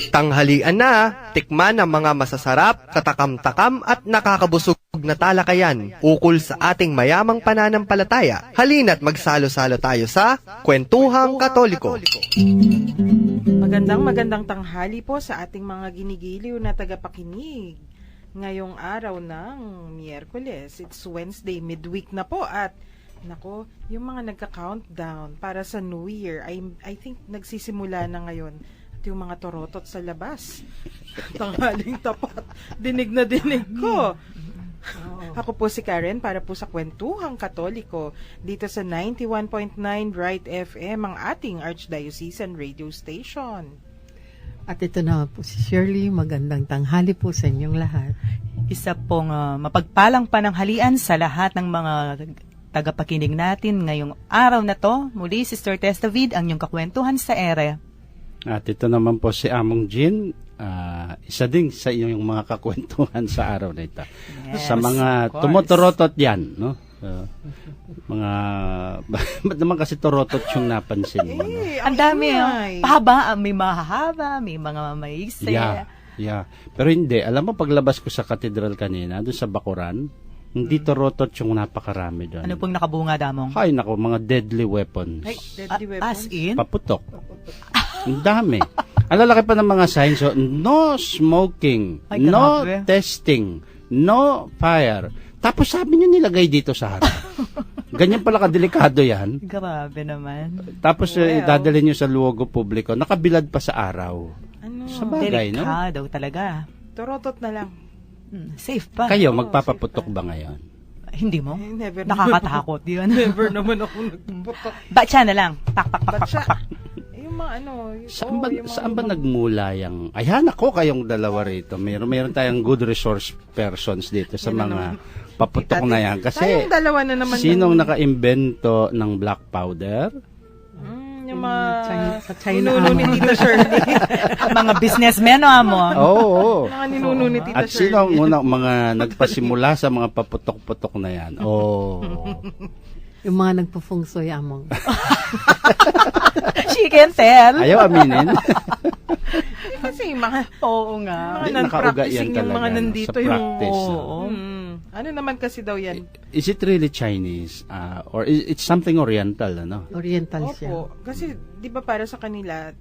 Tanghalian na, tikman ang mga masasarap, katakam-takam at nakakabusog na talakayan ukol sa ating mayamang pananampalataya. Halina't magsalo-salo tayo sa Kwentuhang Katoliko. Magandang tanghali po sa ating mga ginigiliw na tagapakinig. Ngayong araw ng Miyerkules, it's Wednesday, midweek na po at nako, yung mga nagka-countdown para sa New Year, I think nagsisimula na ngayon. At yung mga torotot sa labas. Tanghaling tapat. Dinig na dinig ko. Ako po si Karen para po sa Kwentuhang Katoliko dito sa 91.9 Right FM, ang ating Archdiocesan Radio Station. At ito na po si Shirley. Magandang tanghali po sa inyong lahat. Isa pong mapagpalang pananghalian sa lahat ng mga tagapakinig natin ngayong araw na to. Muli, Sister Tess David, ang inyong kakwentuhan sa ere. At ito naman po si Among Jean, isa din sa inyong mga kakwentuhan sa araw na ito. Yes, sa mga tumutorotot yan, no? Mga, ba't naman kasi torotot yung napansin mo, no? Ang dami, pahaba, may mahahaba, may mga maiksi. Yeah. Pero hindi, alam mo, paglabas ko sa katedral kanina, doon sa Bakuran, hindi torotot yung napakarami doon. Ano pong nakabunga, Damong? Ay, nako, mga deadly weapons. Ay, deadly weapons. As in? Paputok. Ang dami. Ang lalaki pa ng mga signs, so, no smoking, Ay, no grabe. testing, no fire. Tapos sabi nyo nilagay dito sa harap. Ganyan pala kadelikado yan. Grabe naman. Tapos dadalhin nyo sa luogo publiko, nakabilad pa sa araw. Ano? Sa bagay, no? Delikado talaga. Torotot na lang. Safe pa. Kayo, magpapaputok ba ngayon? Hindi mo? Never Nakakatakot yun. Never naman ako nagpuputok. Batsa na lang. Tak. Ba't yung mga ano, Saan ba nagmula yung... Ayan ako kayong dalawa rito. Meron tayong good resource persons dito sa mga paputok na yan. Kasi tayong dalawa na naman sinong naka-imbento ng black powder? Yung mga Sa China, ninuno ni Tita Shirley. Mga businessmen, o amo? Oo. Mga ninuno ni Tita At Shirley. sino ang unang mga nagpasimula sa mga paputok-putok na yan? Oh. yung mga nagpo-fungsoy among. She can tell. Ayaw aminin. Kasi yung mga Oo nga. Hindi, mga nakauga yan non-practicing yung talaga, mga no, nandito sa yung practice, no? Oo. Ano naman kasi daw yan? Is it really Chinese? Or it's something Oriental, ano? Oriental siya. Opo. Kasi, di ba para sa kanila,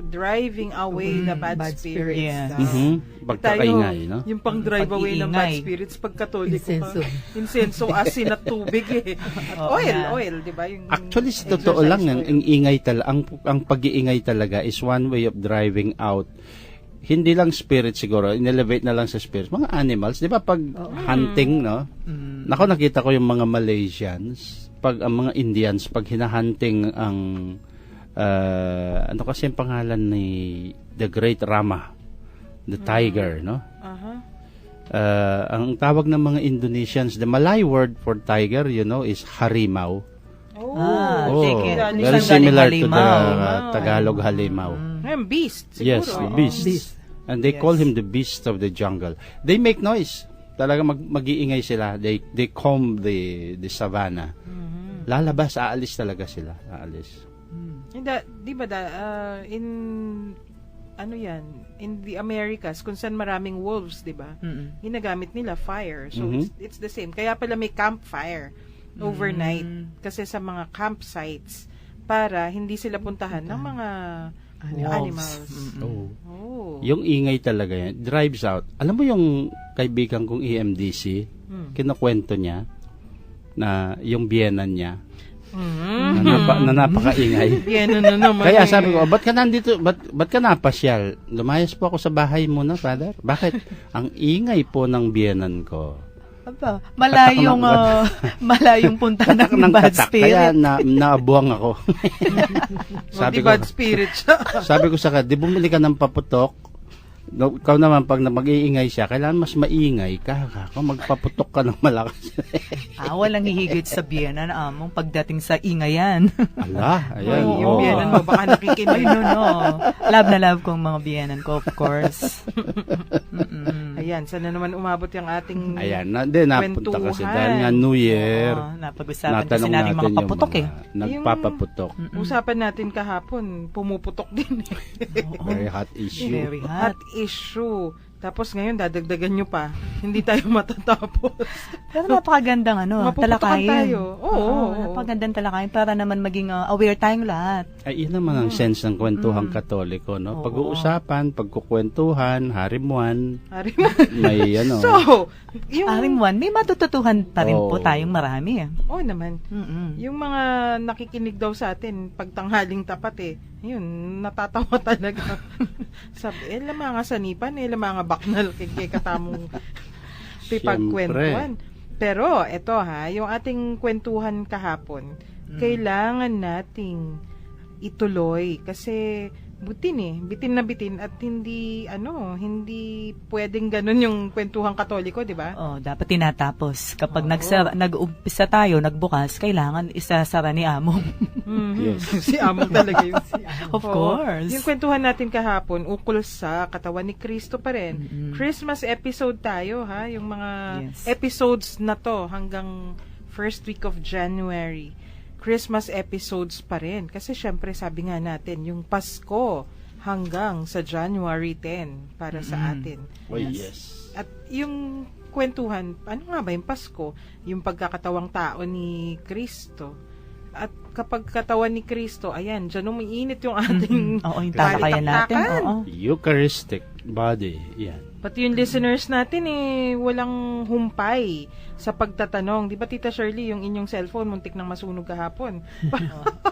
driving away the bad spirits. Yes. Pagkakaingay, no? Yung pang drive away ng bad Pag-iingay. spirits pag Katoliko Insenso. ka. Insenso, asin at tubig eh. At Oo oil, di ba? Yung Actually, sa totoo lang, ang ingay ang pag-iingay talaga is one way of driving out. Hindi lang spirit siguro, inelevate na lang sa spirits. Mga animals, di ba pag hunting, no? Nako, nakita ko yung mga Malaysians, pag ang mga Indians, pag hinahunting ang, ano kasi yung pangalan ni The Great Rama, the tiger, no? Ang tawag ng mga Indonesians, the Malay word for tiger, you know, is harimau. Take it. Very Saan similar galing to the halimaw? Tagalog halimaw. Ngayon, beast, siguro. Yes, the beast. And they call him the beast of the jungle. They make noise. Talaga mag-iingay sila. They comb the savannah. Lalabas, aalis talaga sila. Aalis. Di ba in ano yan, in the Americas, kung saan maraming wolves, di ba? Ginagamit nila fire. So, it's the same. Kaya pala may campfire overnight. Kasi sa mga campsites, para hindi sila puntahan ng mga animals. Yung ingay talaga yan, drives out. Alam mo yung kaibigan kong EMDC, kinukwento niya na yung biyenan niya, na napakaingay. Yan na naman. Kaya sabi ko, ba't ka nandito, ba't ka napasyal? Lumayas po ako sa bahay mo na, Father. Bakit? Ang ingay po ng biyenan ko. Aba, malayong punta ng bad Kaya spirit. naabuang ako. Sabi bad spirit siya. Sabi ko sa di bumili ka ng paputok. No, ikaw naman, pag mag-iingay siya, kailangan mas maingay ka. Kung magpaputok ka ng malakas. Walang hihigit sa biyenan, among pagdating sa ingayan. Ala, ayan. Yung biyanan mo, baka nakikinig. Ay, no. Love na love kong mga biyenan ko, of course. Ayan, sana naman umabot yung ating Ayan, napunta kasi kwentuhan. dahil nga New Year. Oo, napag-usapan kasi Natanong natin natin mga paputok yung mga nagpapaputok. Usapan natin kahapon, pumuputok din eh. Very hot issue. Very hot. Hot issue. Tapos ngayon, dadagdagan nyo pa. Hindi tayo matatapos. Pero napakagandang Mapuputokan talakayin. tayo. Oo. Napakagandang talakayin para naman maging aware tayong lahat. Ay, yun naman ang sense ng kwentuhang Katoliko, no? Oo. Pag-uusapan, pagkukwentuhan, harimuan, Ari- may So, yung... Aring one, may matututuhan pa rin po Oo. tayong marami. Oo naman. Mm-mm. Yung mga nakikinig daw sa atin, pag tanghaling tapat yun, natatawa talaga. Sabi, mga sanipan, mga baknal, kay katamong pipagkwentuhan. Pero, eto yung ating kwentuhan kahapon, kailangan nating ituloy kasi bitin na bitin at hindi pwedeng ganun yung kwentuhang Katoliko, di ba? Oh, dapat tinatapos. Kapag nag-umpisa tayo, nagbukas, kailangan isasara ni Amo. Yes. Si Among talaga yun. Of Oo. course. Yung kwentuhan natin kahapon, ukol sa katawan ni Kristo pa rin. Christmas episode tayo, yung mga Yes. episodes na to hanggang first week of January. Christmas episodes pa rin. Kasi syempre sabi nga natin, yung Pasko hanggang sa January 10 para sa atin. Oh, yes. At yung kwentuhan, ano nga ba yung Pasko? Yung pagkakatawang tao ni Kristo. At kapag katawan ni Kristo, ayan, dyan umiinit yung ating Oo, yung talakayan natin. balitaktakan. Oo. Eucharistic body. Yan. Pati yung listeners natin walang humpay sa pagtatanong. Di ba, Tita Shirley, yung inyong cellphone, muntik nang masunog kahapon.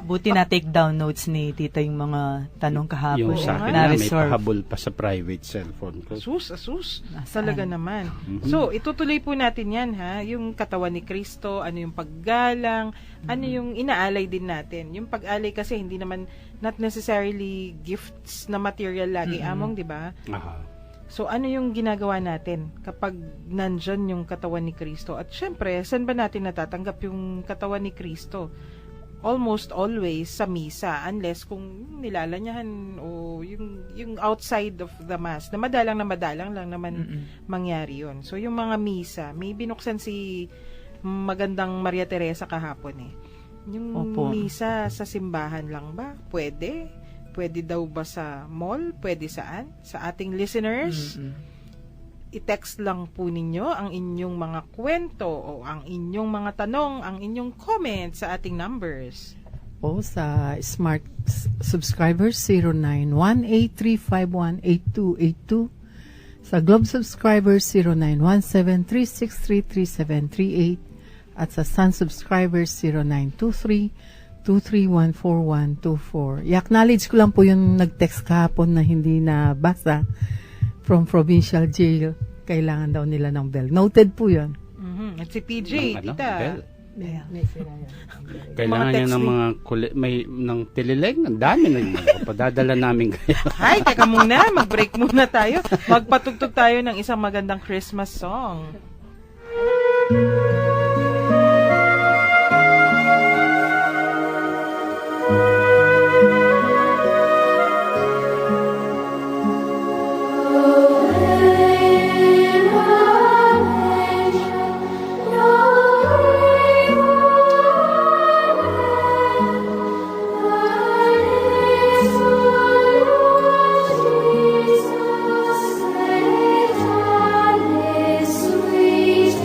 Buti na take down notes ni Tita yung mga tanong kahapon. Yung sa akin nga, na may reserve. pahabol pa sa private cellphone ko. Asus. Nasaan? Talaga naman. So, itutuloy po natin yan, yung katawan ni Kristo, ano yung paggalang, ano yung inaalay din natin. Yung pag-alay kasi, hindi naman, not necessarily gifts na material lagi, Among, di ba? Aha. So, ano yung ginagawa natin kapag nandyan yung katawan ni Kristo? At syempre, saan ba natin natatanggap yung katawan ni Kristo? Almost always sa misa, unless kung nilalanyahan o yung outside of the mass, na madalang lang naman mangyari yun. So, yung mga misa, may binuksan si magandang Maria Teresa kahapon Yung Opo. misa sa simbahan lang ba? Pwede? Pwede daw ba sa mall? Pwede saan? Sa ating listeners, i-text lang po ninyo ang inyong mga kwento o ang inyong mga tanong, ang inyong comments sa ating numbers. Po sa Smart subscribers 0918-351-8282. Sa Globe subscribers 0917-363-3738. At sa Sun subscribers 0923-2314124. I-acknowledge ko lang po yung nag-text kahapon na hindi na basa from provincial jail. Kailangan daw nila ng bell. Noted po yun. At si PJ, Ng tita. bell. May sira yan. Kailangan Mga niya text ng ni- mga ng tilileng. Ang dami na yun. Padadala namin kayo. Hi, teka muna. Mag-break muna tayo. Magpatugtog tayo ng isang magandang Christmas song. Sweet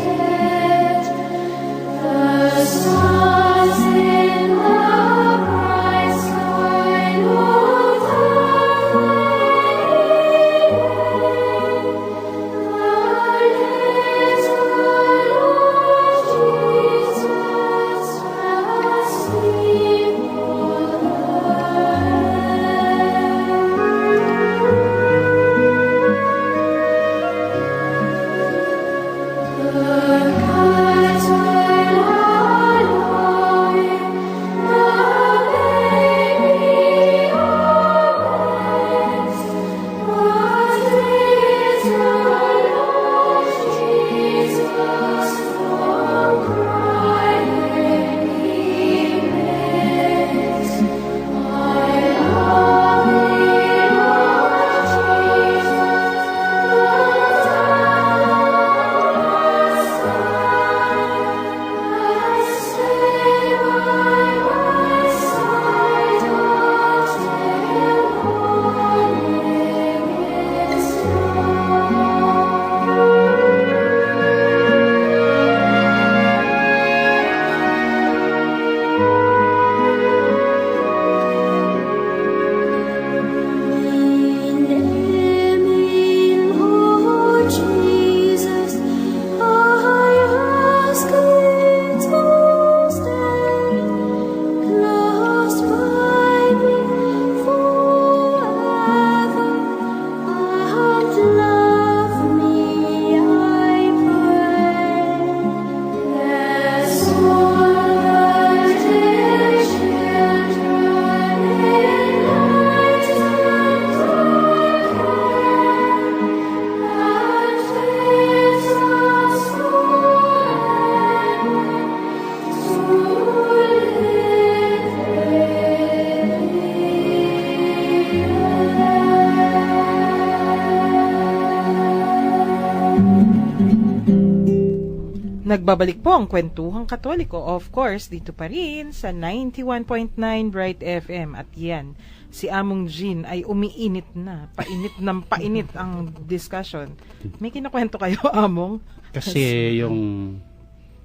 Nagbabalik po ang Kwentuhang Katoliko, of course, dito pa rin sa 91.9 Bright FM. At yan, si Among Jean ay umiinit na. Painit ng painit ang discussion. May kinakwento kayo, Among? Kasi yung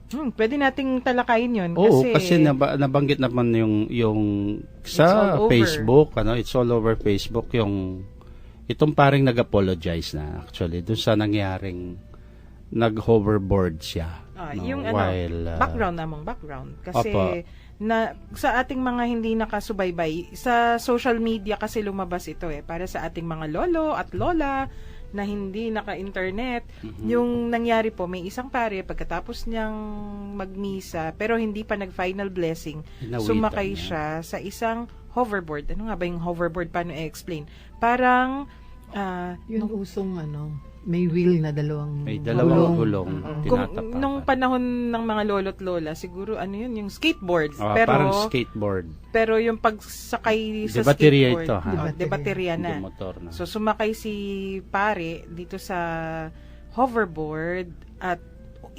Pwede nating talakayin yun. Oo, kasi nabanggit naman yung It's all sa over. Facebook, it's all over Facebook yung itong paring nag-apologize na actually doon sa nangyaring nag-hoverboard siya. Yung while, background. Kasi Opo. sa ating mga hindi nakasubaybay, sa social media kasi lumabas ito para sa ating mga lolo at lola na hindi naka-internet. Yung nangyari po, may isang pare pagkatapos niyang magmisa pero hindi pa nag-final blessing, Inawitan sumakay niya. siya sa isang hoverboard. Ano nga ba yung hoverboard? Paano i-explain? Parang Yung usong may wheel na dalawang may dalawang gulong kung tinatapakan. nung panahon ng mga lolo't lola, siguro yung skateboard. Parang skateboard. Pero yung pagsakay sa De baterya skateboard, ito, ha? de baterya na. Hindi motor na. So sumakay si pare dito sa hoverboard at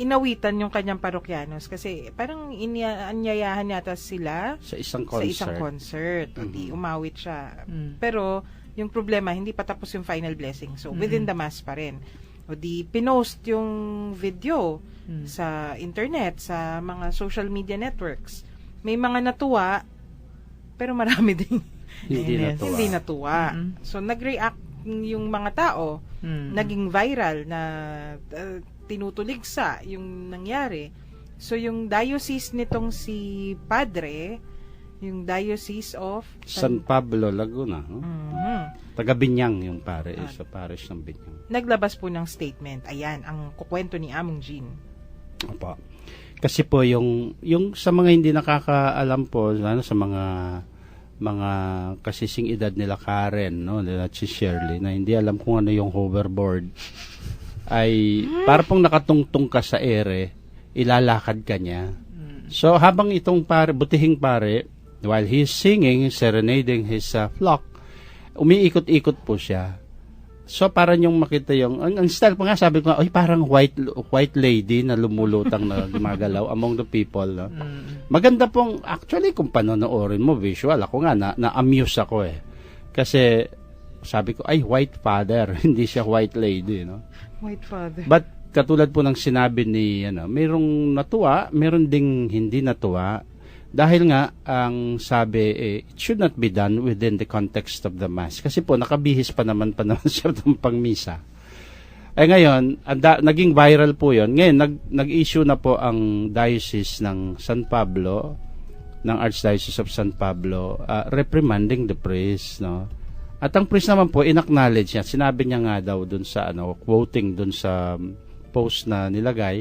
inawitan yung kanyang parokyanos kasi parang anyayahan yata sila Sa isang sa concert. isang concert. Di umawit siya. Mm. Pero yung problema, hindi pa tapos yung final blessing. So, within the mass pa rin. O di, pinost yung video sa internet, sa mga social media networks. May mga natuwa, pero marami din Hindi Yes. natuwa. hindi natuwa. So, nag-react yung mga tao, naging viral na tinutuligsa yung nangyari. So, yung diocese nitong si Padre, yung Diocese of San Pablo, Laguna. Taga Binyang yung pare, sa parish ng Binyang. naglabas po ng statement. Ayan, ang kukwento ni Among Jean. Opo. Kasi po yung sa mga hindi nakakaalam po sa mga kasising edad nila Karen, nila si Shirley na hindi alam kung ano yung hoverboard ay para pong nakatungtong ka sa ere, ilalakad ka niya. So habang itong butihing pare while he's singing, serenading his flock, umiikot-ikot po siya. So, parang yung makita ang style pa nga, sabi ko nga, parang white lady na lumulutang na gumagalaw among the people. No? Maganda pong, actually, kung panonoorin mo, visual, ako nga, na-amuse ako Kasi, sabi ko, white father, hindi siya white lady. No? White Father. But, katulad po ng sinabi ni, mayroong natuwa, mayroon ding hindi natuwa. Dahil nga, ang sabi, it should not be done within the context of the Mass. Kasi po, nakabihis pa naman siya ng pangmisa. Ngayon, naging viral po yon. Ngayon, nag-issue na po ang Diocese ng San Pablo, ng Archdiocese of San Pablo, reprimanding the priest, no? At ang priest naman po, in-acknowledge niya. Sinabi niya nga daw dun sa, quoting dun sa post na nilagay,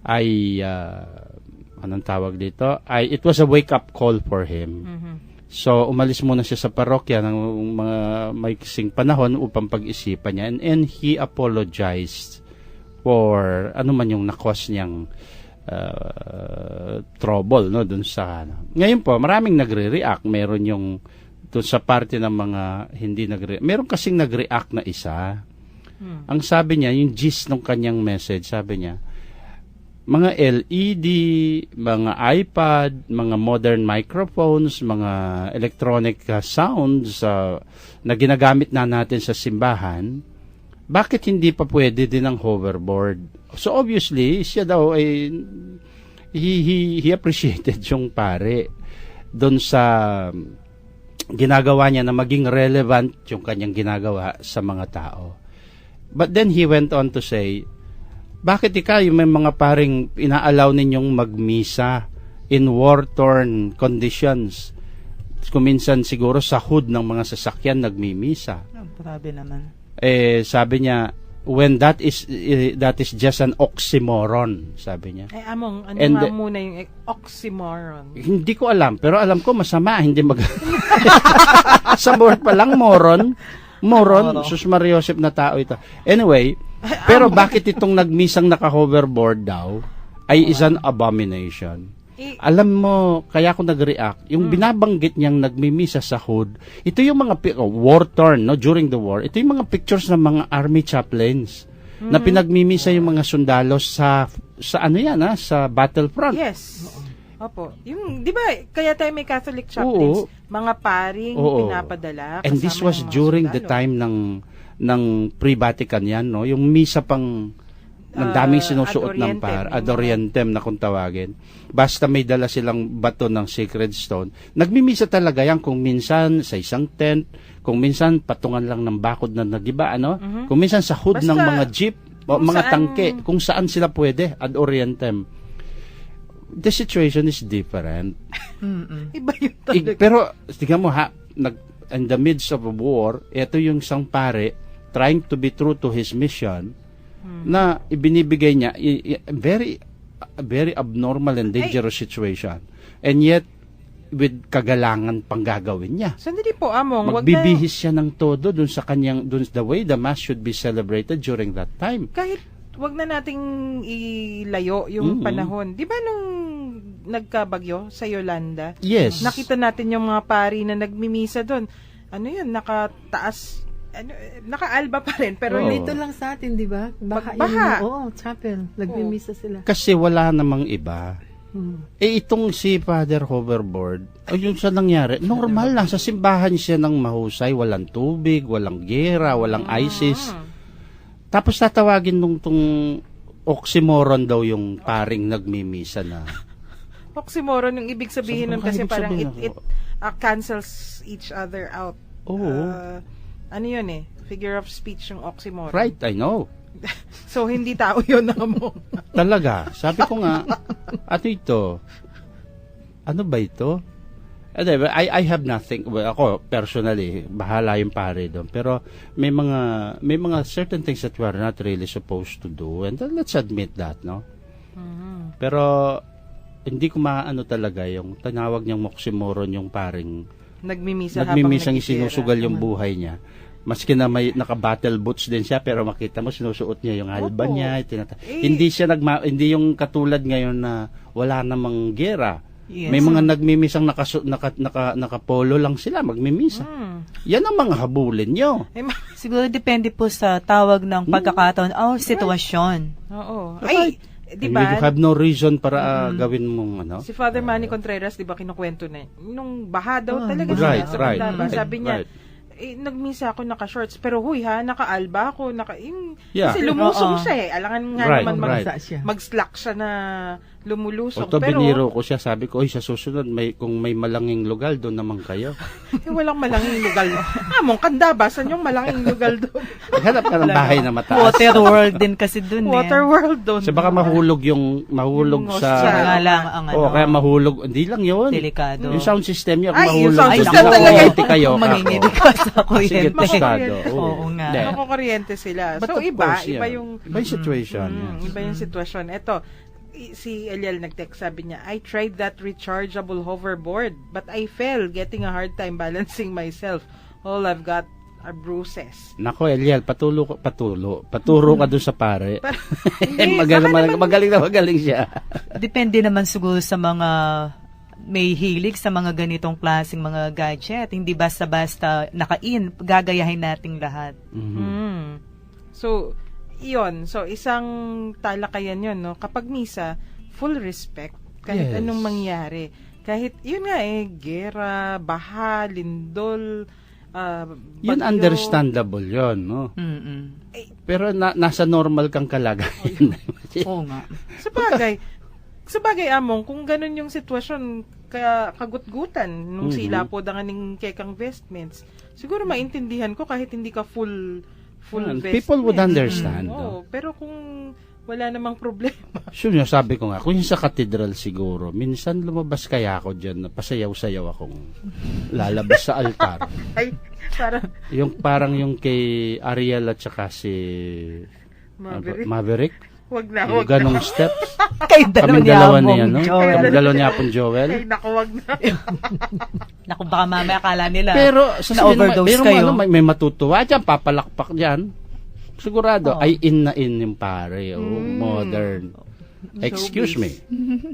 ay anong tawag dito? It was a wake-up call for him. So, umalis muna siya sa parokya ng mga maiksing panahon upang pag-isipan niya. And he apologized for ano man yung na-cause niyang trouble, dun sa Ngayon po, maraming nagre-react. Meron yung dun sa parte ng mga hindi nagre-react. Meron kasing nag-react na isa. Ang sabi niya, yung gist ng kanyang message, sabi niya, mga LED, mga iPad, mga modern microphones, mga electronic sounds na ginagamit na natin sa simbahan, bakit hindi pa pwede din ang hoverboard? So obviously, siya daw ay he appreciated yung pare doon sa ginagawa niya na maging relevant yung kanyang ginagawa sa mga tao. But then he went on to say, bakit may mga paring inaalaw ninyong magmisa in war-torn conditions? Kuminsan siguro sa hood ng mga sasakyan nagmimisa. Grabe naman. Sabi niya, when that is just an oxymoron, sabi niya. Among, ano And nga muna yung oxymoron? Hindi ko alam, pero alam ko masama, hindi sa word pa lang, moron, sus Mariosep na tao ito. Anyway, pero bakit itong nagmisang naka-hoverboard daw ay is an abomination? Alam mo, kaya ako nag-react, yung binabanggit niyang nagmimisa sa hood, ito yung mga war-torn, during the war, ito yung mga pictures ng mga army chaplains na pinagmimisa yung mga sundalo sa ano yan, sa battlefront. Yes. Opo. Yung, di ba, kaya tayo may Catholic chaplains, mga paring Oo. pinapadala. And this kasama was yung mga during the sundalo. time ng pre-Vatican yan, no? Yung misa pang ng daming sinusuot ng ad orientem na kung tawagin. Basta may dala silang bato ng sacred stone. Nagmimisa talaga yan kung minsan sa isang tent, kung minsan patungan lang ng bakod na nagiba, ano? Kung minsan sa hood Basta ng mga jeep, o kung mga saan- tangke, kung saan sila pwede, ad orientem. The situation is different. Iba yun talaga. Pero, tingnan mo in the midst of a war, ito yung isang pare trying to be true to his mission na ibinibigay niya very abnormal and dangerous situation. And yet, with kagalangan pang gagawin niya. Sandali po, Among. Magbibihis siya ng todo dun sa kanyang, dun the way the mass should be celebrated during that time. Kahit wag na nating ilayo yung panahon. Di ba nung nagkabagyo sa Yolanda? Yes. Nakita natin yung mga pari na nagmimisa doon. Ano yun, nakataas, naka-alba pa rin. Pero Oo. Dito lang sa atin, di ba? Baha. Baha. Chapel. Nagmimisa sila. Kasi wala namang iba. Hmm. Itong si Father Hoverboard, yung sa nangyari, normal lang. Sa simbahan siya ng mahusay, walang tubig, walang gera, walang ISIS. Tapos tatawagin nung oxymoron daw yung paring nagmimisa na. oxymoron yung ibig sabihin nun kasi Ibig parang sabihin it cancels each other out. Oo. Ano yun figure of speech yung oxymoron. Right, I know. So, hindi tao yun na mo. Talaga. Sabi ko nga, ito, ano ba ito? I have nothing. Well, ako, personally, bahala yung pare doon. Pero may mga certain things that we are not really supposed to do. And let's admit that, no? Pero, hindi ko maano talaga yung tinawag niyang moximoron yung paring nagmimisang sinusugal yung buhay niya. Maski na may naka-battle boots din siya, pero makita mo sinusuot niya yung alba Opo. niya. Hindi siya hindi yung katulad ngayon na wala namang gera. Yes. May mga nagmimisang nakapolo lang sila, magmimisa. Yan ang mga habulin nyo. Siguro depende po sa tawag ng pagkakataon o sitwasyon. Oo. Right. Ay, di And ba? you have no reason para gawin mong ano. Si Father Manny Contreras, di ba, kinukwento na nung baha daw talaga Right, siya sa right. Pandaba. Sabi niya, Right. nagmisa ako naka-shorts, pero huy naka-alba ako, Yeah. kasi lumusong Oo. siya Alangan nga Right, naman right. mag-slack siya na lumulusong. Oto, Pero, biniro ko siya, sabi ko, sa susunod, kung may malanging lugal, doon naman kayo. walang malanging lugal. Among Kandaba, saan yung malanging lugal doon? Naghanap ka ng bahay na mataas. Water world din kasi dun Water world doon. So baka mahulog Yung sa... hostel. Nga lang ang Oo, kaya mahulog. Hindi lang yun. delikado. Yung sound system niya, Ay, yung mahulog. sound Ay, system naku, talaga. kuryente kayo. Manginginig ka sa Sige, kuryente. tostado. Oo nga. Hindi. Nakukuryente sila. But So, of iba course, yeah. yung... Iba yung situation. yes. Iba yung sitwasyon. Ito, si Eliel nag-text, sabi niya, I tried that rechargeable hoverboard, but I fell, getting a hard time balancing myself. All I've got are bruises. Nako, Eliel, paturo ka dun sa pare. Hindi, magaling siya. Depende naman siguro sa mga may hilig sa mga ganitong klaseng mga gadget. Hindi basta-basta naka-in, gagayahin nating lahat. So, iyon. So, isang talakayan yun, no? Kapag misa, full respect. Kahit Yes. anong mangyari. Kahit, yun nga gera, baha, lindol, Yun bagyo. understandable yun, no? Mm-mm. Pero nasa normal kang kalagayan. Oo nga. Sa bagay, Among, kung ganun yung sitwasyon, kagut-gutan nung sila po danganing kekang vestments, siguro maintindihan ko kahit hindi ka full vestments. People would understand. Oo, pero kung wala namang problema. Sure, sabi ko nga, kung yung sa katedral siguro, minsan lumabas kaya ako dyan, na pasayaw-sayaw akong lalabas sa altar. Ay, parang Parang yung kay Ariel at saka si Maverick. wag na, Yung wag na. ganong steps. Kay Kami dalawa niya, no? Joel. Kami dalawa niya pong Joel. Ay, naku, wag na. Naku, baka mamaya akala nila. Pero sa na-overdose kayo. may matutuwa dyan, papalakpak dyan. Sigurado, ay in yung pare. Modern. Excuse me.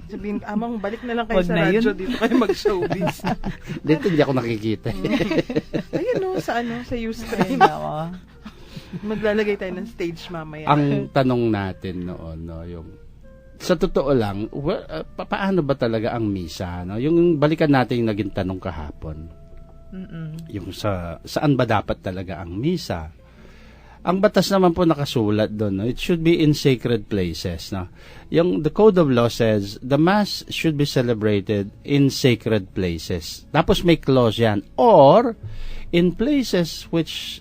Sabihin, Amang, balik na lang kayo Wag sa na radyo, yun. dito kayo mag-showbiz. Dito hindi ako nakikita. Ayun, no, sa Eh, Ustream. Ay, nako. Maglalagay tayo ng stage mamaya. Ang tanong natin noon, no, yung sa totoo lang, paano ba talaga ang misa? No? Yung balikan natin yung naging tanong kahapon. Yung saan ba dapat talaga ang misa? Ang batas naman po nakasulat doon, no? It should be in sacred places. No? The Code of Law says, the Mass should be celebrated in sacred places. Tapos may clause yan. Or, in places which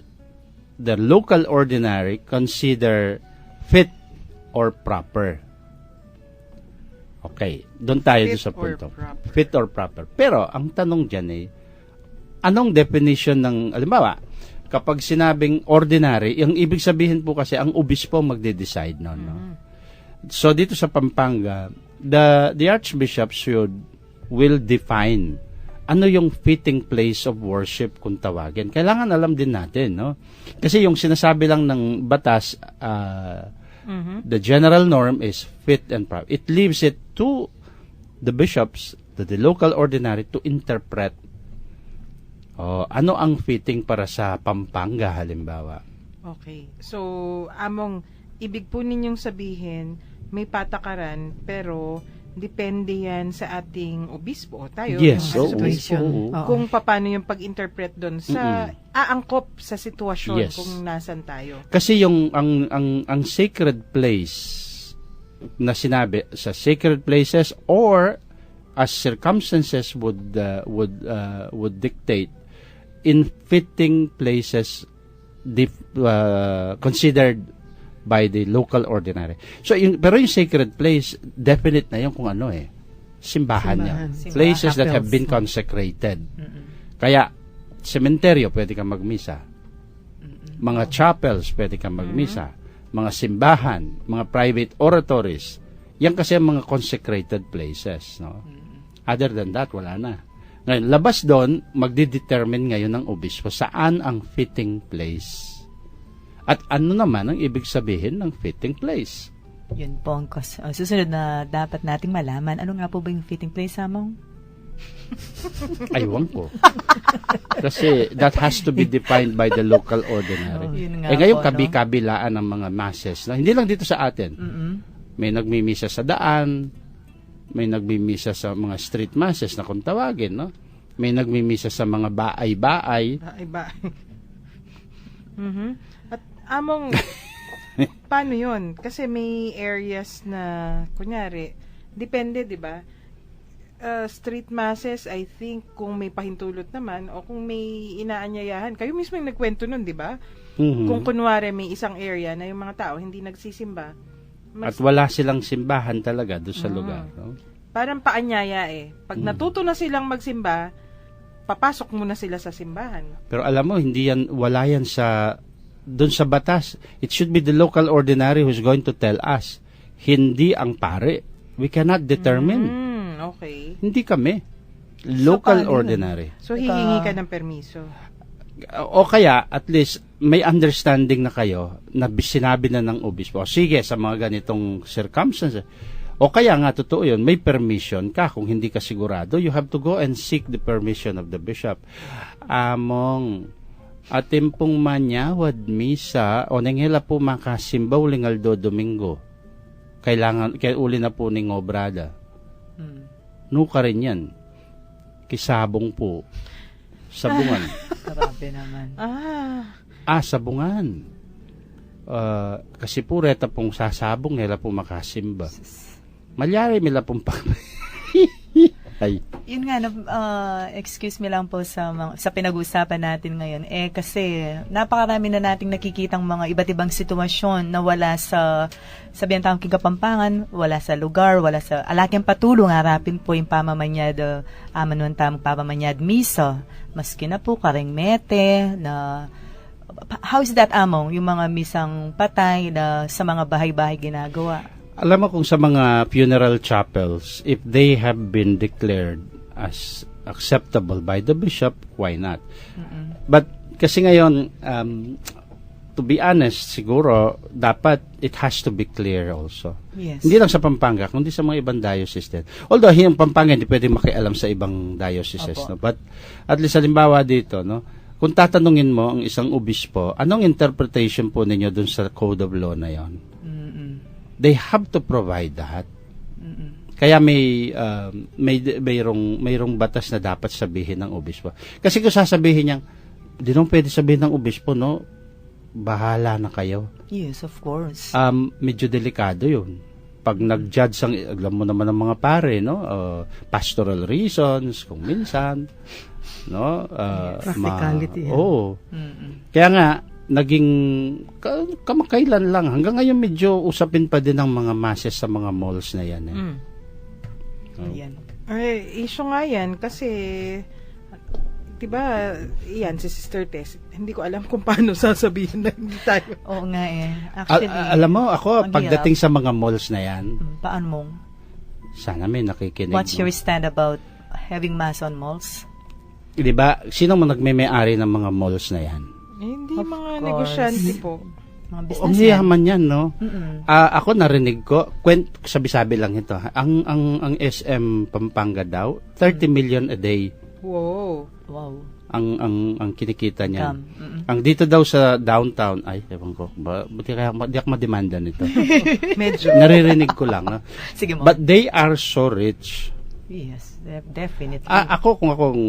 the local ordinary consider fit or proper. Okay, doon tayo Fit sa or punto. proper. Fit or proper. Pero, ang tanong dyan anong definition ng, alimbawa, kapag sinabing ordinary, yung ibig sabihin po kasi, ang obispo magde-decide noon. No? So, dito sa Pampanga, the Archbishop will define ano yung fitting place of worship kung tawagin. Kailangan alam din natin, no? Kasi yung sinasabi lang ng batas, the general norm is fit and proper. It leaves it to the bishops, to the local ordinary, to interpret. Ano ang fitting para sa Pampanga, halimbawa? Okay. So, Among, ibig po ninyong sabihin, may patakaran, pero depende yan sa ating obispo. Tayo, Yes. as Oo. obispo, Oo. Oo. kung paano yung pag-interpret doon sa aangkop sa sitwasyon Yes. kung nasan tayo. Kasi yung ang sacred place na sinabi sa sacred places or as circumstances would dictate, in fitting places considered by the local ordinary. So pero yung sacred place, definite na yun kung ano simbahan niya. Simbahan. Places that have Chapels. been consecrated. Kaya sementeryo pwede kang magmisa. Mga chapels pwede kang magmisa. Mga simbahan, mga private oratories. Yan kasi ang mga consecrated places, no? Other than that, wala na. Ngayon, labas doon, magdidetermine ngayon ng obispo saan ang fitting place. At ano naman ang ibig sabihin ng fitting place? Yun po ang susunod na dapat nating malaman. Ano nga po ba yung fitting place, Among? Aywan ko. Kasi that has to be defined by the local ordinary. Yun nga Ngayon, po, kabi-kabilaan ng mga masses. No? Hindi lang dito sa atin. May nagmimisa sa daan, may nagmimisa sa mga street masses na kung tawagin, no? May nagmimisa sa mga baay-baay. Iba. At Among, paano yun? Kasi may areas na, kunyari, depende, di ba? Street masses, I think, kung may pahintulot naman, o kung may inaanyayahan, kayo mismo yung nagkwento nun, di ba? Kung kunwari may isang area na yung mga tao hindi nagsisimba, At wala silang simbahan talaga doon sa lugar. No? parang paanyaya Pag natuto na silang magsimba, papasok muna sila sa simbahan. Pero alam mo, wala yan doon sa batas. It should be the local ordinary who's going to tell us. Hindi ang pare. We cannot determine. Okay. Hindi kami. Local paano yun? ordinary. So, hihingi ka ng permiso. O kaya, at least, may understanding na kayo na sinabi na ng obispo. Sige, sa mga ganitong circumstances. O kaya nga, totoo yun, may permission ka. Kung hindi ka sigurado, you have to go and seek the permission of the bishop. Among, atimpong manyawad misa, o nenghela po makasimbaw lingaldo domingo. Kaya uli na po ning obrada. Nuka rin yan. Kisabong po. Sabungan. Grabe naman. Sabungan. Kasi po reta pong sasabong nila po makasimba. Malyari nila pong Ay. Yun nga, excuse me lang po sa pinag-uusapan natin ngayon. Kasi napakarami na nating nakikitang mga iba't ibang sitwasyon na wala sa biyantang Kapampangan, wala sa lugar, wala sa alaking patulong, harapin po yung pamamanyad, amanuan tamang pamamanyad misa, maski na po karing mete, na how is that, Among, yung mga misang patay na sa mga bahay-bahay ginagawa? Alam mo kung sa mga funeral chapels, if they have been declared as acceptable by the bishop, why not? But kasi ngayon, to be honest, siguro, dapat it has to be clear also. Yes. Hindi lang sa Pampanga, kundi sa mga ibang diocese din. Although, yung Pampanga, hindi pwede makialam sa ibang dioceses. No? But, at least, halimbawa dito, no? kung tatanungin mo ang isang obispo, anong interpretation po ninyo dun sa code of law na yon? They have to provide that. Kaya mayroong batas na dapat sabihin ng obispo. Kasi kung sasabihin niya, di naman pwede sabihin ng obispo, no? Bahala na kayo. Yes, of course. Medyo delikado yun. Pag nag-judge alam mo naman ng mga pare, no? Pastoral reasons, kung minsan, no? Practicality. Oo. Kaya nga, naging kamakailan lang. Hanggang ngayon medyo usapin pa din ng mga masses sa mga malls na yan. Yan. Ay, issue nga yan kasi, diba, yan, si Sister Tess, hindi ko alam kung paano sasabihin na hindi tayo. Oo nga eh. Actually, alam mo, ako, ang pagdating sa mga malls na yan, paano mong? sana may nakikinig. What's your stand about having mass on malls? Diba, sino mo nagme-may-ari ng mga malls na yan? Hindi Of mga course. negosyante po. Mga Ang business yan. yaman yan, no? Mm-mm. Ako narinig ko, sabi-sabi lang ito, ha? Ang SM Pampanga daw, 30 million a day Wow. Wow. ang kinikita niya. Come. Ang dito daw sa downtown, ay, ewan ko, buti kaya di ako mademanda nito. Medyo. Naririnig ko lang. No? Sige mo. But they are so rich. Yes, definitely. Ako, kung akong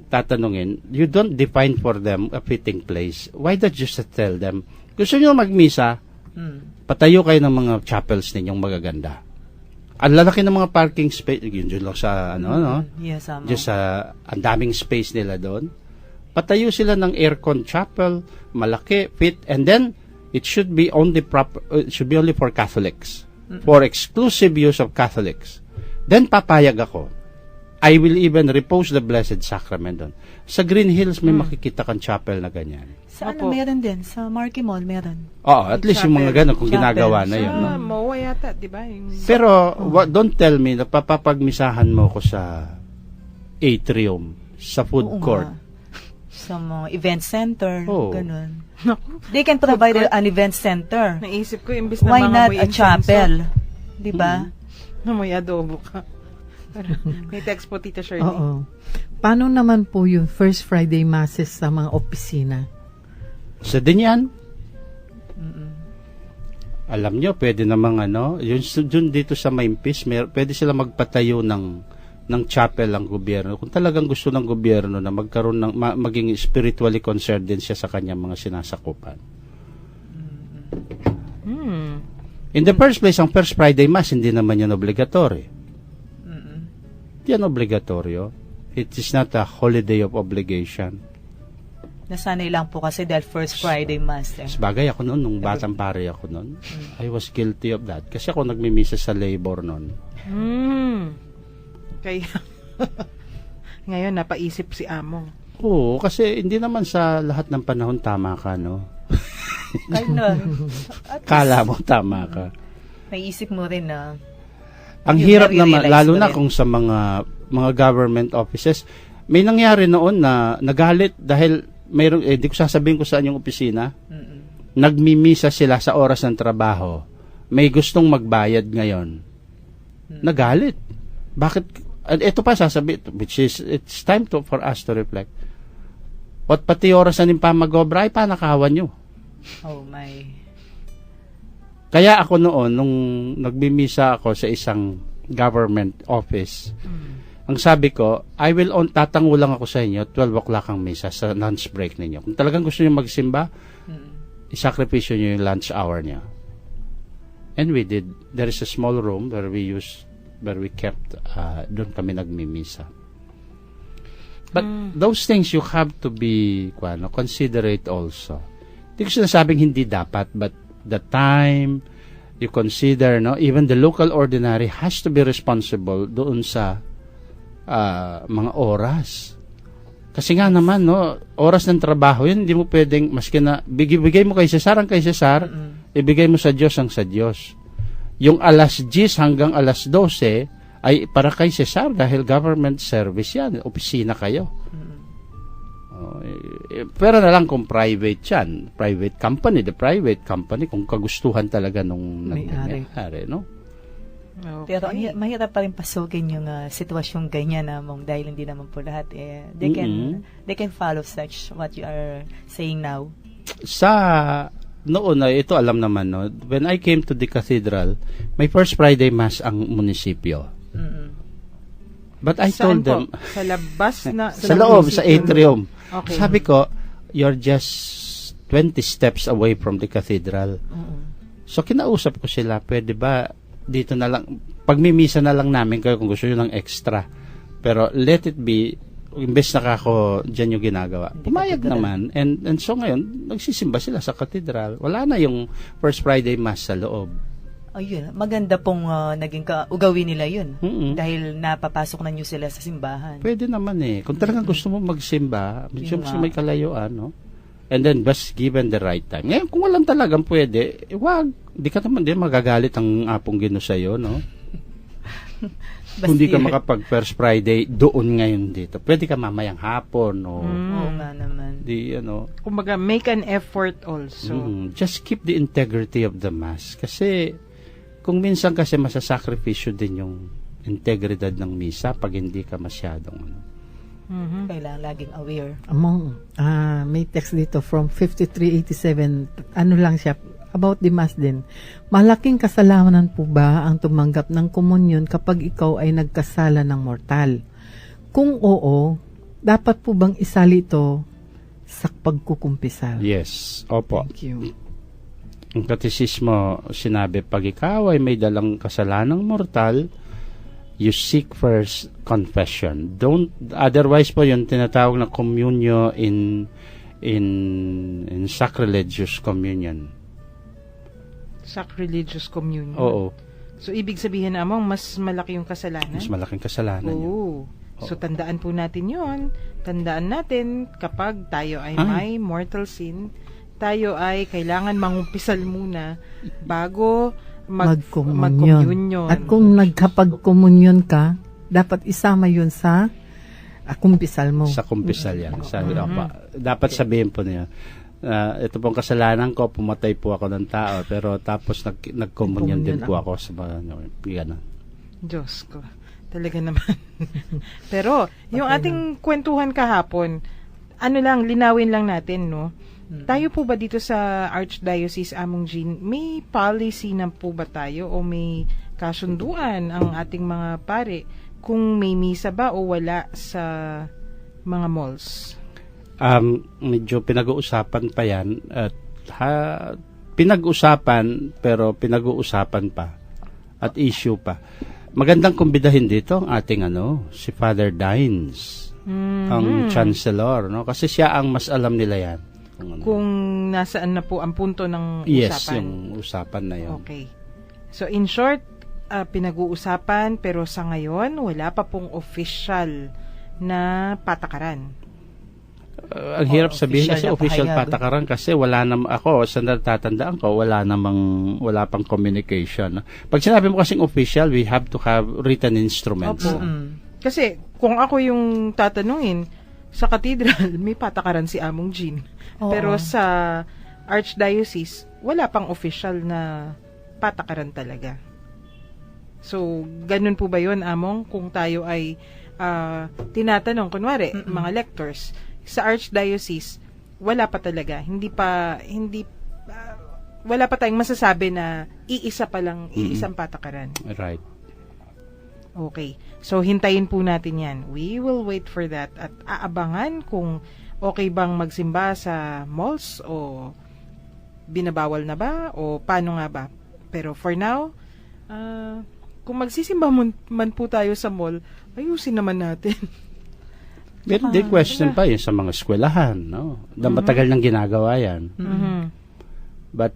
tatanungin, you don't define for them a fitting place. Why don't you just tell them, gusto nyo magmisa, patayo kayo ng mga chapels ninyong magaganda. Ang lalaki ng mga parking space, yun lang sa, no? Yes, Just ang daming space nila doon. Patayo sila ng aircon chapel, malaki, fit, and then, it should be only for Catholics. For exclusive use of Catholics. Then, papayag ako. I will even repose the Blessed Sacrament doon. Sa Green Hills, may makikita kang chapel na ganyan. Sa Opo. meron din. Sa Marquee Mall, meron. Oo, at least yung mga gano'n, kung Chapel. ginagawa na yun. No? Sa MOA yata, di ba? Pero, don't tell me na papapagmisahan mo ko sa atrium, sa food Oo court. nga. Sa mga event center, Oo. ganun. They can provide an event center. Naisip ko, imbis na Why mga not may a incenso, chapel? Di ba? may adobo ka. May text po, Tita Shirley. Oo. Paano naman po yung First Friday Masses sa mga opisina? Sa din yan. Alam nyo, pwede namang yun dito sa Memphis, pwede sila magpatayo ng chapel ang gobyerno. Kung talagang gusto ng gobyerno na magkaroon ng, maging spiritually concerned din siya sa kanyang mga sinasakupan. In the first place, ang First Friday Mass, hindi naman yan obligatory. Yan obligatoryo. It is not a holiday of obligation. Nasanay lang po kasi dahil First Friday Mass. Sabagay ako noon, nung batang pare ako noon, I was guilty of that. Kasi ako nagmimisa sa labor noon. Kaya, ngayon, napaisip si Among. Oo, kasi hindi naman sa lahat ng panahon tama ka, no? Kala mo tama ka. Naisip mo rin na Ang yung hirap naman, nare-realize lalo mo na rin. kung sa mga government offices, may nangyari noon na nagalit dahil mayroong, di ko sasabihin ko saan yung opisina, nagmimisa sila sa oras ng trabaho, may gustong magbayad ngayon. Nagalit. Bakit? Ito pa sasabihin, which is, it's time for us to reflect. At pati oras na pa mag-obra, ay panakawan nyo. oh my. Kaya ako noon, nung nagbimisa ako sa isang government office, ang sabi ko, tatango lang ako sa inyo, 12 o'clock ang misa sa lunch break ninyo. Kung talagang gusto niyo magsimba, isakripisyo niyo yung lunch hour niya. And we did. There is a small room where we kept, doon kami nagmimisa. But those things you have to be considerate also. Hindi ko sinasabing hindi dapat, but the time you consider, even the local ordinary has to be responsible doon sa mga oras. Kasi nga naman, oras ng trabaho yun, hindi mo pwedeng, maski na bigay mo kay Cesar ang kay Cesar, ibigay mo sa Diyos ang sa Diyos. Yung alas 10 hanggang alas 12 ay para kay Cesar dahil government service yan, opisina kayo. Pero na lang kung private yan, the private company kung kagustuhan talaga nung May-ari. nagme-ari, no? Okay. Pero mahirap pa rin pasukin yung sitwasyong ganyan namong dahil hindi naman po lahat they can follow such what you are saying now. Sa noon na ito alam naman no, when I came to the cathedral, my first Friday mass ang munisipyo. But I Saan told them po? Sa labas na? sa loob, sa atrium. Okay. Sabi ko, you're just 20 steps away from the cathedral. So kinausap ko sila, pwede ba dito na lang, pagmimisa na lang namin kayo kung gusto nyo ng extra. Pero let it be, imbes na ako dyan yung ginagawa. Pumayag naman. And so ngayon, nagsisimba sila sa cathedral. Wala na yung first Friday mass sa loob. Ayun, maganda pong naging ugawi nila yun. Dahil Dahil napapasok na nyo sila sa simbahan. pwede naman eh. Kung talagang gusto mo magsimba, medyo Yun nga. may kalayuan, no? And then, best given the right time. Ngayon, kung walang talagang pwede, wag. Di ka naman din magagalit ang apong Ginoo sa'yo, no? Kung di ka makapag first Friday, doon ngayon dito. Pwede ka mamayang hapon, no? Oo nga naman. Di, ano, Kumbaga, make an effort also. just keep the integrity of the Mass. Kasi, kung minsan kasi masasakripisyo din yung integridad ng misa pag hindi ka masyadong, ano. Kailangan laging aware. May text dito from 5387. Ano lang siya, about the mass din. Malaking kasalanan po ba ang tumanggap ng komunyon kapag ikaw ay nagkasala ng mortal? Kung oo, dapat po bang isali ito sa pagkukumpisal? Yes, opo. Thank you. Ang katisismo, sinabi, pag ikaw ay may dalang kasalanang mortal, you seek first confession. Don't, otherwise po yun, tinatawag na communio in sacrilegious communion. Sacrilegious communion. Oo. So, ibig sabihin namang mas malaki yung kasalanan? Mas malaking kasalanan yun. Oo. So, tandaan po natin yon. Tandaan natin, kapag tayo ay may mortal sin, tayo ay kailangan mangumpisal muna bago magkomunyon. At kung nagkapagkomunyon ka, dapat isama yun sa kumpisal mo. Sa kumpisal yan. Sabi, dapat sabihin po niya, ito pong kasalanan ko, pumatay po ako ng tao, pero tapos nagkomunyon din po ako sa mga gano'n. Diyos ko. Talaga naman. Pero, yung ating kwentuhan kahapon, linawin lang natin, no? Tayo po ba dito sa Archdiocese Among Jean, may policy na po ba tayo o may kasunduan ang ating mga pare kung may misa ba o wala sa mga malls? Medyo pinag-uusapan pa yan at pinag-usapan pero pinag-uusapan pa at issue pa. Magandang kumbidahin dito ang ating si Father Dines, ang chancellor, no? Kasi siya ang mas alam nila yan. Kung nasaan na po ang punto ng usapan. Yes, yung usapan na yun. Okay. So, in short, pinag-uusapan pero sa ngayon, wala pa pong official na patakaran. Ang hirap sabihin kasi official pahayag. patakaran kasi wala namang ako, sa natatandaan ko, wala pang communication. Pag sinabi mo kasing official, we have to have written instruments. Opo. Kasi, kung ako yung tatanungin, sa cathedral, may patakaran si Among Jean. Oo. Pero sa Archdiocese, wala pang official na patakaran talaga. So, ganun po ba yun, Among? Kung tayo ay tinatanong, kunwari, mga lectors, sa Archdiocese, wala pa talaga. Wala pa tayong masasabi na iisang patakaran. Right. Okay. So, hintayin po natin yan. We will wait for that at aabangan kung okay bang magsimba sa malls o binabawal na ba o paano nga ba. Pero for now, kung magsisimba man po tayo sa mall, ayusin naman natin. Meron din question pa yun sa mga eskwelahan, no? Matagal nang ginagawa yan. But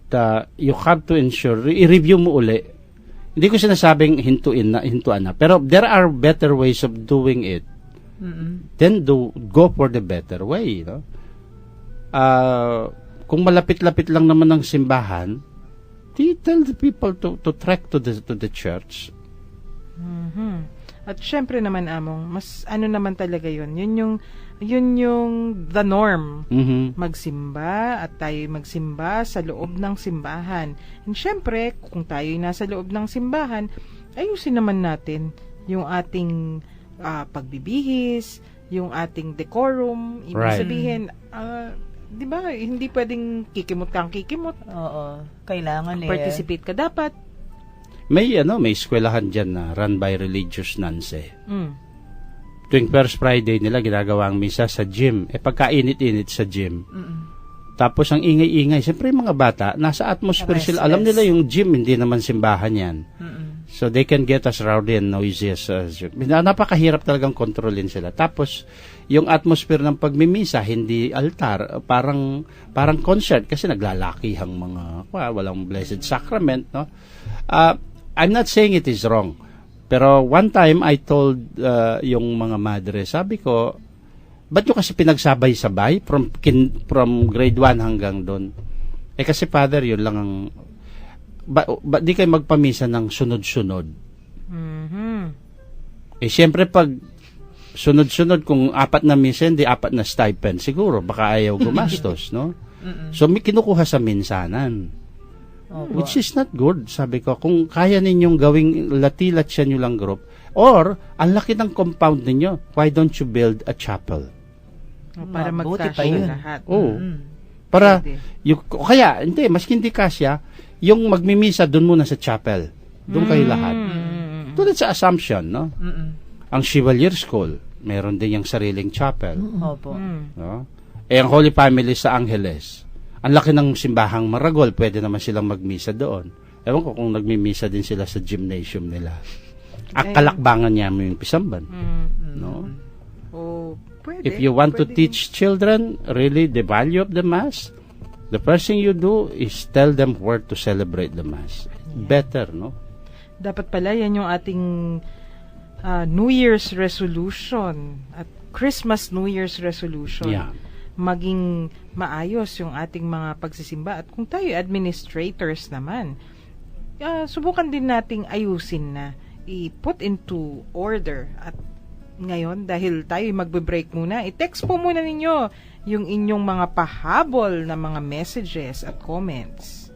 you have to ensure, i-review mo uli. Hindi ko sinasabing hintuan na. Pero there are better ways of doing it. Then go for the better way, no? Kung malapit-lapit lang naman ng simbahan, tell the people to trek to the church. At syempre naman, Among, mas naman talaga yun. Yun yung the norm. Magsimba at tayo magsimba sa loob ng simbahan. And syempre, kung tayo nasa loob ng simbahan, ayusin naman natin yung ating pagbibihis, yung ating decorum. Ibig Right. sabihin, di ba, hindi pwedeng kikimot kang kikimot. Oo. Kailangan Participate ka dapat. May eskwelahan diyan na run by religious nuns eh. Mm. Tuwing first Friday nila ginagawa ang misa sa gym. Pagkainit-init sa gym. Tapos ang ingay-ingay, siyempre yung mga bata, nasa atmosphere sila. Alam nila yung gym, hindi naman simbahan yan. So they can get as rowdy and noisy as napakahirap talagang kontrolin sila. Tapos yung atmosphere ng pagmimisa, hindi altar, parang concert kasi naglalakihang mga walang blessed sacrament, no? I'm not saying it is wrong. Pero one time I told yung mga madre, sabi ko, ba't nyo kasi pinagsabay-sabay from grade 1 hanggang doon? Kasi father, yun lang ang ba di kayo magpamisa ng sunod-sunod? Mhm. Siyempre pag sunod-sunod, kung 4 na misa, hindi 4 na stipend, siguro baka ayaw gumastos, no? So may kinukuha sa minsanan. Which is not good, sabi ko. Kung kaya ninyong gawing lati-latya nyo lang group, or ang laki ng compound ninyo, why don't you build a chapel? Para Mabuti pa magkasya yun. lahat. Oo. Para, Pwede. kaya, maski hindi kasya, yung magmimisa doon muna sa chapel. Doon kayo lahat. Tulad sa Assumption, no? Ang Chevalier School, meron din yung sariling chapel. Opo. No? Ang Holy Family sa Angeles, ang laki ng simbahang Maragol, pwede naman silang magmisa doon. Ewan ko kung nagmimisa din sila sa gymnasium nila. At kalakbangan niya mo yung Pisamban. No? Oh, pwede. If you want to Pwede teach children really the value of the Mass, the first thing you do is tell them where to celebrate the Mass. Better, no? Dapat pala yan yung ating New Year's resolution at Christmas New Year's resolution. Yeah. Maging maayos yung ating mga pagsisimba. At kung tayo administrators naman, subukan din nating ayusin na, i-put into order. At ngayon, dahil tayo magbe-break muna, i-text po muna ninyo yung inyong mga pahabol na mga messages at comments.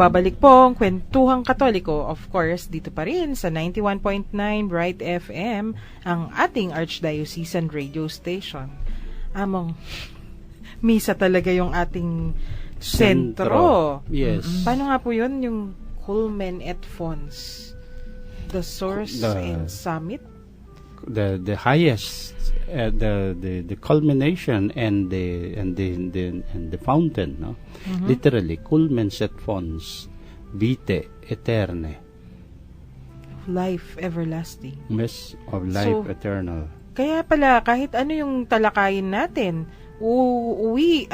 Nagbabalik po ang Kwentuhang Katoliko, of course, dito pa rin sa 91.9 Bright FM, ang ating Archdiocesan radio station. Among, misa talaga yung ating sentro. Yes. Paano nga po yun, yung culmen et fons? The source and summit? The highest, the culmination and the fountain, no? Literally, culmens et fons, vitae eterne. Life everlasting. Yes, of life So, eternal. Kaya pala, kahit ano yung talakayin natin, uuwi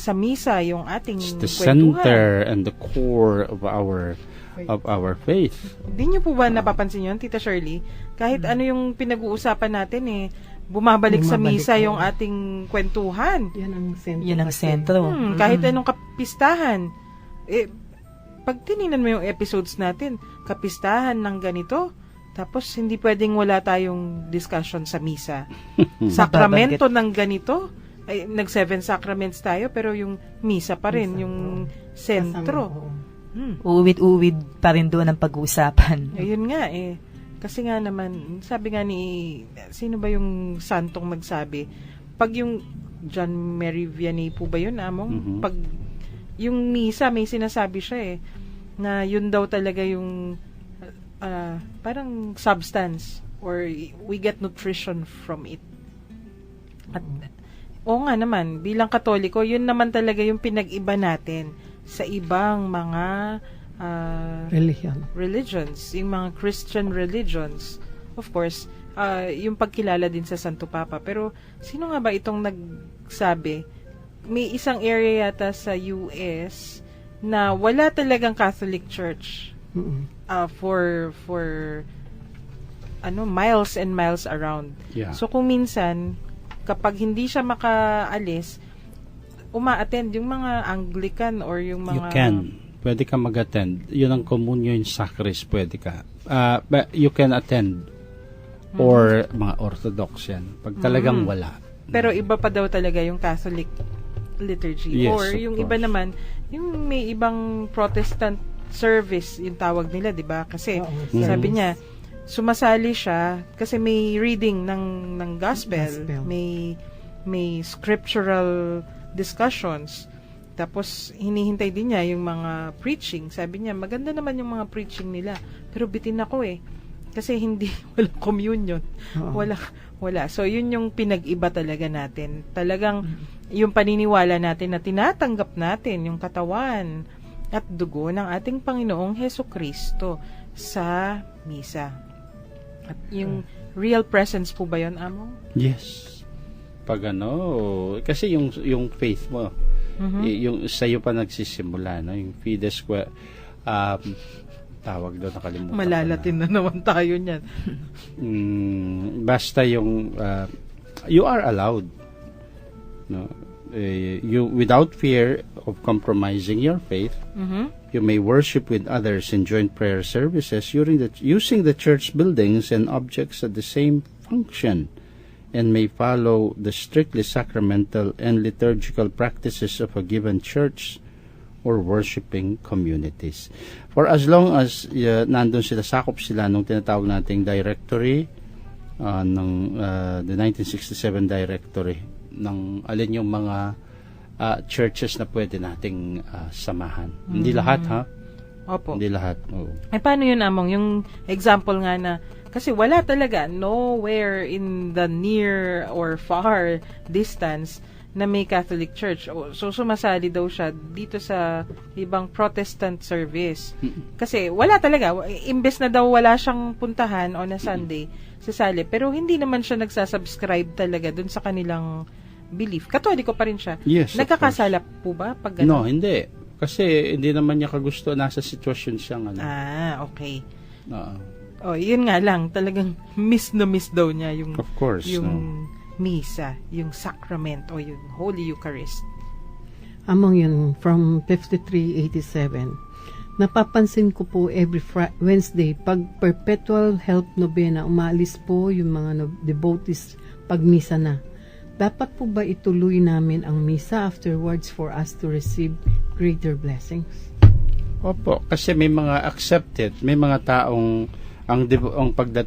sa misa yung ating It's the kwentuhan. center and the core of our faith. Di niyo po ba napapansin yun, Tita Shirley? Kahit ano yung pinag-uusapan natin bumabalik sa misa yung ating kwentuhan. Yan ang sentro. Yun ang kasi. sentro. Kahit anong kapistahan. Pag tininan mo yung episodes natin, kapistahan ng ganito, tapos hindi pwedeng wala tayong discussion sa misa. Sakramento ng ganito, nag-7 sacraments tayo, pero yung misa pa rin, Misa, yung Kasama, sentro. oo. Uwid-uwid pa rin doon ang pag-uusapan. Ayun nga Kasi nga naman, sabi nga ni, sino ba yung santong magsabi? Pag yung John Mary Vianney po ba yun, Among? Pag yung misa, may sinasabi siya na yun daw talaga yung parang substance or we get nutrition from it. At oo nga naman, bilang Katoliko, yun naman talaga yung pinag-iba natin sa ibang mga religions, yung mga Christian religions. Of course, yung pagkilala din sa Santo Papa. Pero, sino nga ba itong nagsabi? May isang area yata sa US na wala talagang Catholic Church for miles and miles around. Yeah. So, kung minsan, kapag hindi siya makaalis, uma-attend yung mga Anglican or yung mga... You can. Pwede ka mag-attend. Yun ang communion sacris, pwede ka. But you can attend. Or mga Orthodox yan. Pag talagang wala. Pero iba pa daw talaga yung Catholic liturgy. Yes, Or of yung course. iba naman, yung may ibang Protestant service, yung tawag nila, di ba? Kasi sabi niya, sumasali siya kasi may reading ng gospel. May scriptural discussions. Tapos, hinihintay din niya yung mga preaching. Sabi niya, maganda naman yung mga preaching nila. Pero bitin ako Kasi walang communion. Wala. So, yun yung pinag-iba talaga natin. Talagang, yung paniniwala natin na tinatanggap natin yung katawan at dugo ng ating Panginoong Hesukristo sa misa. At yung real presence po ba yun, Among? Yes. Pag kasi yung faith mo, yung sa'yo pa nagsisimula, no? Yung fides tawag doon, nakalimutan. Malalatin na naman tayo niyan. Basta yung you are allowed, no? You without fear of compromising your faith, you may worship with others in joint prayer services using the church buildings and objects at the same function, and may follow the strictly sacramental and liturgical practices of a given church or worshiping communities. For as long as nandun sila, sakop sila nung tinatawag nating directory, the 1967 directory, ng alin yung mga churches na pwede nating samahan. Hindi lahat, ha? Opo. Hindi lahat. Oo. Paano yun, Among? Yung example nga na, kasi wala talaga, nowhere in the near or far distance na may Catholic Church. So, sumasali daw siya dito sa ibang Protestant service. Kasi wala talaga. Imbes na daw wala siyang puntahan on a Sunday, sasali. Pero hindi naman siya nagsasubscribe talaga dun sa kanilang belief. Katoliko pa rin siya. Yes, of Nagkakasala po ba pag No, hindi. Kasi hindi naman niya kagusto, nasa sitwasyon siyang okay. Oo. Yun nga lang, talagang miss na miss daw niya yung Of course. yung misa, yung sacrament o yung Holy Eucharist. Among yun, from 5387, napapansin ko po every Wednesday, pag perpetual help novena, umaalis po yung mga devotees pag misa na. Dapat po ba ituloy namin ang misa afterwards for us to receive greater blessings? Opo, kasi may mga accepted, may mga taong ang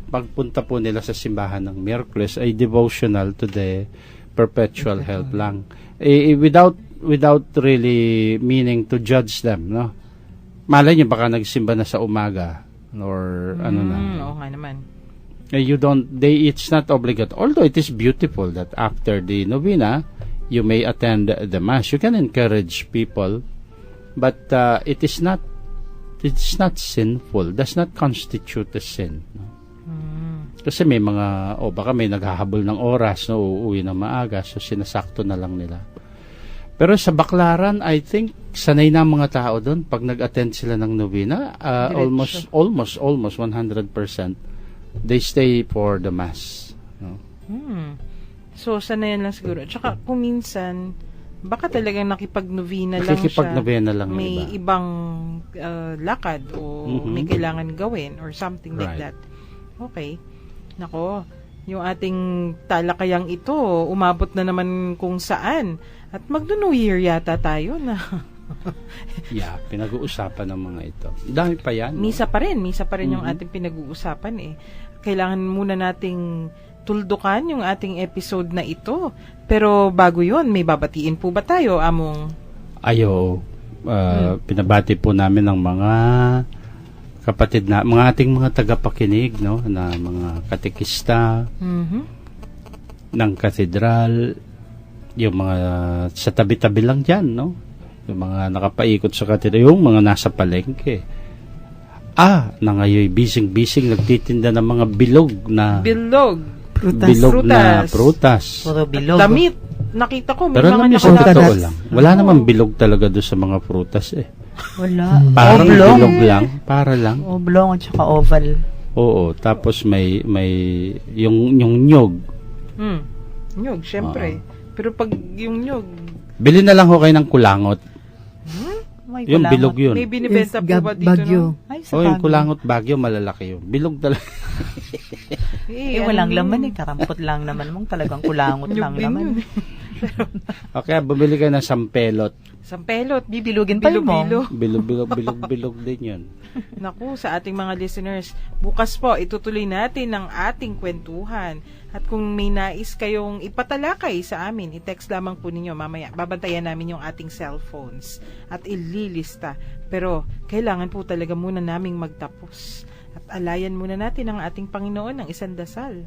pagpunta po nila sa simbahan ng Miyerkules ay devotional to the perpetual help lang. Without really meaning to judge them, no? Malay niyo baka nagsimba na sa umaga or ano na. Oo nga naman. It's not obligatory. Although it is beautiful that after the novena, you may attend the mass. You can encourage people, but it's not sinful. Does not constitute a sin. No? Kasi may mga, baka may naghahabol ng oras, no, uuwi na maaga, so sinasakto na lang nila. Pero sa Baclaran, I think, sanay na ang mga tao doon. Pag nag-attend sila ng novena, almost 100%, they stay for the mass. No? So, sanayan lang siguro. Tsaka, kung minsan, baka talagang nakipag-novena lang siya. Nakikipag-novena lang may iba. ibang lakad o may kailangan gawin or something like Right. that. Okay. Nako, yung ating talakayang ito, umabot na naman kung saan. At magno-New Year yata tayo na. Yeah, pinag-uusapan ng mga ito. Dami pa yan. No? Misa pa rin yung ating pinag-uusapan eh. Kailangan muna nating tuldukan yung ating episode na ito. Pero bago yun, may babatiin po ba tayo, Among? Pinabati po namin ng mga kapatid na, mga ating mga tagapakinig, no, na mga katekista ng katedral, yung mga sa tabi-tabi lang dyan, no, yung mga nakapaikot sa katedral, yung mga nasa palengke. Na ngayon, bising-bising nagtitinda ng mga bilog na prutas. Puro bilog. Damit. Nakita ko, may Pero alam mga niyo, sa nakalagay. totoo lang, wala namang bilog talaga doon sa mga prutas eh. Wala. Parang Oblong. bilog lang, para lang. Oblong at saka oval. Oo, tapos may yung nyog. Nyog, syempre. Pero pag yung nyog, Bili na lang ho kayo ng kulangot. May Yung kulangot. bilog yun. may binibenta po ba dito? Bagyo. No? Ay, sa Yung Baguio. kulangot Bagyo, malalaki yun. Bilog talaga. Walang laman eh. Karampot lang naman mong talagang kulangot lang Nyog din naman. yun. Okay, bumili kayo ng sampelot. Sampelot. Bibilugin pa Bilo-bilo. mo. Bilog din yun. Naku, sa ating mga listeners, bukas po, itutuloy natin ang ating kwentuhan. At kung may nais kayong ipatalakay sa amin, i-text lamang po ninyo mamaya. Babantayan namin yung ating cellphones at ililista. Pero, kailangan po talaga muna naming magtapos. At alayan muna natin ang ating Panginoon ng isang dasal.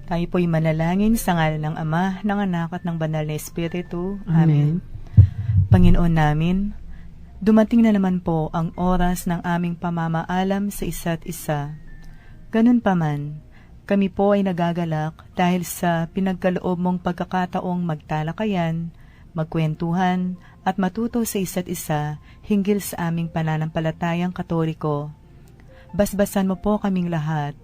Tayo po'y manalangin sa ngalan ng Ama, ng Anak at ng Banal na Espiritu. Amen. Panginoon namin, dumating na naman po ang oras ng aming pamamaalam sa isa't isa. Ganun pa man, kami po ay nagagalak dahil sa pinagkaloob mong pagkakataong magtalakayan, magkwentuhan, at matuto sa isa't isa hinggil sa aming pananampalatayang Katoliko. Basbasan mo po kaming lahat,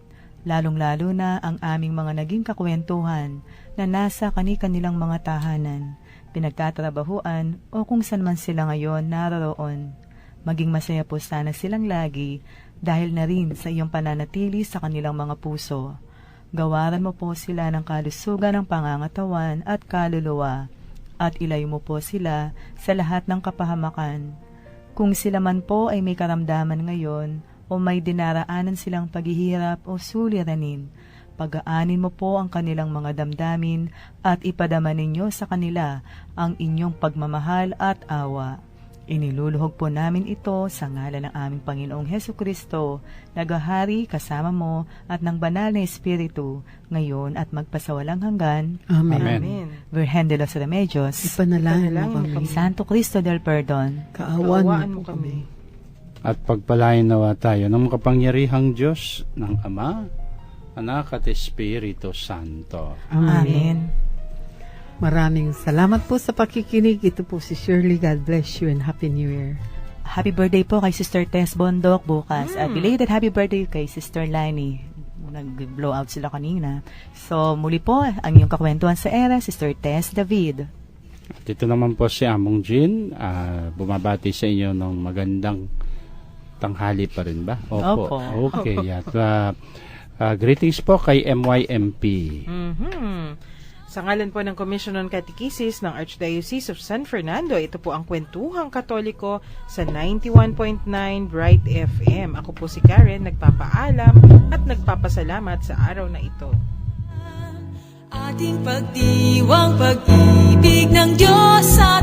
lalong-lalo na ang aming mga naging kakwentuhan na nasa kani-kanilang mga tahanan, pinagtatrabahuan o kung saan man sila ngayon naroroon. Maging masaya po sana silang lagi dahil na rin sa iyong pananatili sa kanilang mga puso. Gawaran mo po sila ng kalusugan ng pangangatawan at kaluluwa at ilayo mo po sila sa lahat ng kapahamakan. Kung sila man po ay may karamdaman ngayon o may dinaraanan silang paghihirap o suliranin, pag-aanin mo po ang kanilang mga damdamin at ipadama ninyo sa kanila ang inyong pagmamahal at awa. Iniluluhog po namin ito sa ngalan ng aming Panginoong Hesukristo, naghahari kasama mo at ng banal na Espiritu, ngayon at magpasawalang hanggan. Amen. Amen. Virgen de los Remedios, Ipanalangin mo Ipanalangin mo kami. Santo Cristo del Perdon, Kaawaan mo kami. At pagpalain nawa tayo ng makapangyarihang Diyos ng Ama, Anak at Espiritu Santo. Amen. Maraming salamat po sa pakikinig. Ito po si Shirley. God bless you and Happy New Year. Happy birthday po kay Sister Tess Bondok bukas. At belated happy birthday kay Sister Lani. Nag-blow out sila kanina. So, muli po, ang iyong kakwentuhan sa era, Sister Tess David. At ito naman po si Among Jean, bumabati sa inyo ng magandang tanghali pa rin ba? Opo. Okay. At greetings po kay MYMP. Sa ngalan po ng Commission on Catechesis ng Archdiocese of San Fernando, ito po ang Kwentuhang Katoliko sa 91.9 Bright FM. Ako po si Karen, nagpapaalam at nagpapasalamat sa araw na ito. Ating pagdiwang pag-ibig ng Diyos sa